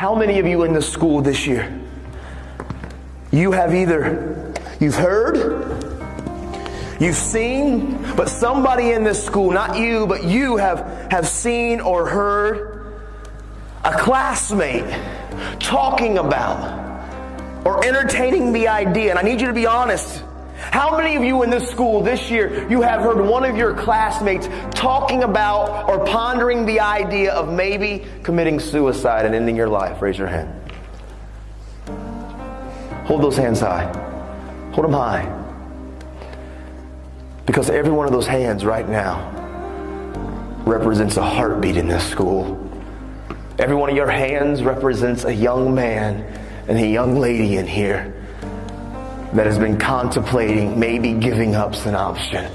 How many of you in the school this year, you've heard, you've seen, but somebody in this school, not you, but you have seen or heard a classmate talking about or entertaining the idea, and I need you to be honest. How many of you in this school this year, you have heard one of your classmates talking about or pondering the idea of maybe committing suicide and ending your life? Raise your hand. Hold those hands high. Hold them high. Because every one of those hands right now represents a heartbeat in this school. Every one of your hands represents a young man and a young lady in here that has been contemplating maybe giving up's an option.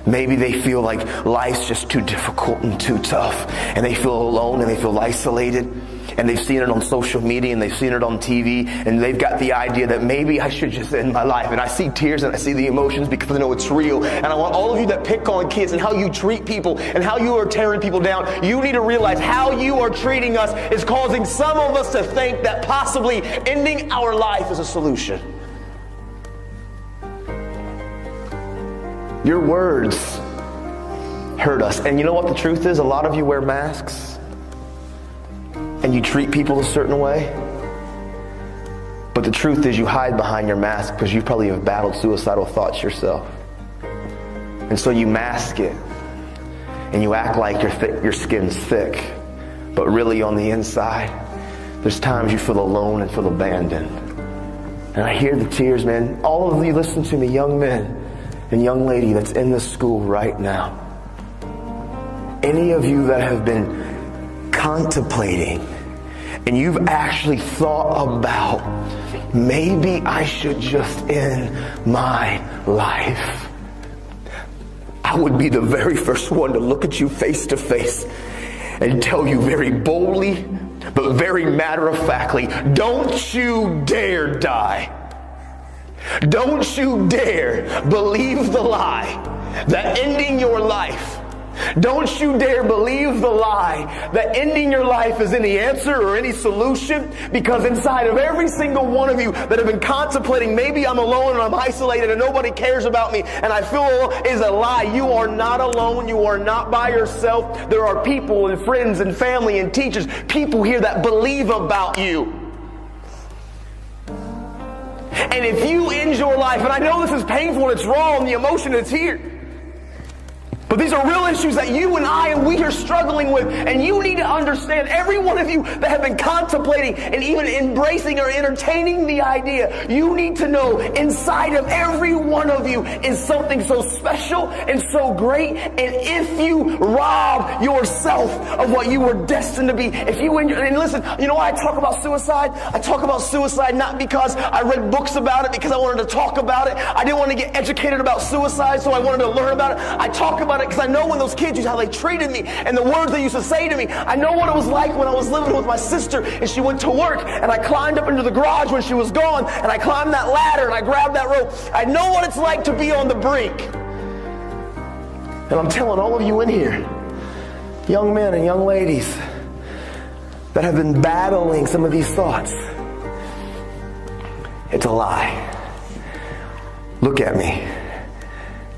Maybe they feel like life's just too difficult and too tough, and they feel alone and they feel isolated, and they've seen it on social media and they've seen it on TV, and they've got the idea that maybe I should just end my life. And I see tears and I see the emotions because I know it's real. And I want all of you that pick on kids and how you treat people and how you are tearing people down, you need to realize how you are treating us is causing some of us to think that possibly ending our life is a solution. Your words hurt us. And you know what the truth is? A lot of you wear masks and you treat people a certain way. But the truth is you hide behind your mask because you probably have battled suicidal thoughts yourself. And so you mask it and you act like your skin's thick. But really on the inside, there's times you feel alone and feel abandoned. And I hear the tears, man. All of you listen to me, young men and young lady that's in this school right now. Any of you that have been contemplating and you've actually thought about maybe I should just end my life, I would be the very first one to look at you face to face and tell you very boldly but very matter-of-factly, don't you dare die. Don't you dare believe the lie that ending your life, don't you dare believe the lie that ending your life is any answer or any solution, because inside of every single one of you that have been contemplating, maybe I'm alone and I'm isolated and nobody cares about me and I feel alone, is a lie. You are not alone. You are not by yourself. There are people and friends and family and teachers, people here that believe about you. And if you end your life, and I know this is painful and it's wrong, the emotion is here, but these are real issues that you and I and we are struggling with, and you need to understand, every one of you that have been contemplating and even embracing or entertaining the idea, you need to know inside of every one of you is something so special and so great. And if you rob yourself of what you were destined to be, if you and listen, you know why I talk about suicide? I talk about suicide not because I read books about it, because I wanted to talk about it. I didn't want to get educated about suicide, so I wanted to learn about it. I talk about it because I know when those kids, how they treated me and the words they used to say to me. I know what it was like when I was living with my sister and she went to work and I climbed up into the garage when she was gone and I climbed that ladder and I grabbed that rope. I know what it's like to be on the brink. And I'm telling all of you in here, young men and young ladies that have been battling some of these thoughts, it's a lie. Look at me.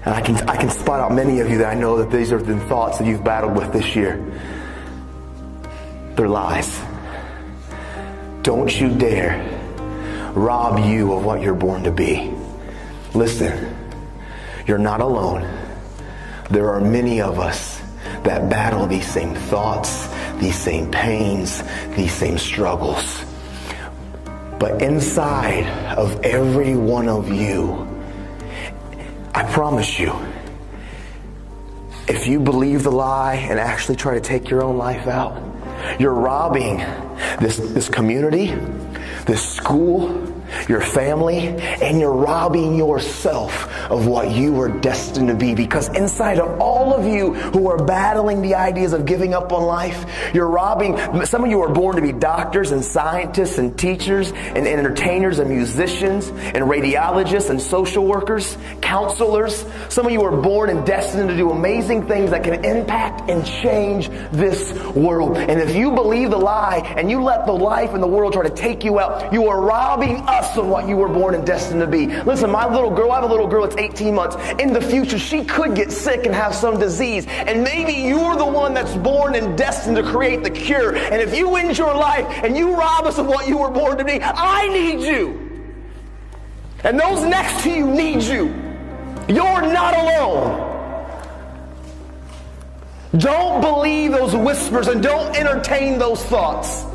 And I can spot out many of you that I know that these are the thoughts that you've battled with this year. They're lies. Don't you dare rob you of what you're born to be. Listen, you're not alone. There are many of us that battle these same thoughts, these same pains, these same struggles. But inside of every one of you, I promise you, if you believe the lie and actually try to take your own life out, you're robbing this community, this school, your family, and you're robbing yourself of what you were destined to be. Because inside of all of you who are battling the ideas of giving up on life, you're robbing. Some of you are born to be doctors and scientists and teachers and entertainers and musicians and radiologists and social workers, counselors. Some of you are born and destined to do amazing things that can impact and change this world. And if you believe the lie and you let the life and the world try to take you out, you are robbing us of what you were born and destined to be. Listen, my little girl, I have a little girl that's 18 months. In the future, she could get sick and have some disease. And maybe you're the one that's born and destined to create the cure. And if you end your life and you rob us of what you were born to be, I need you. And those next to you need you. You're not alone. Don't believe those whispers and don't entertain those thoughts.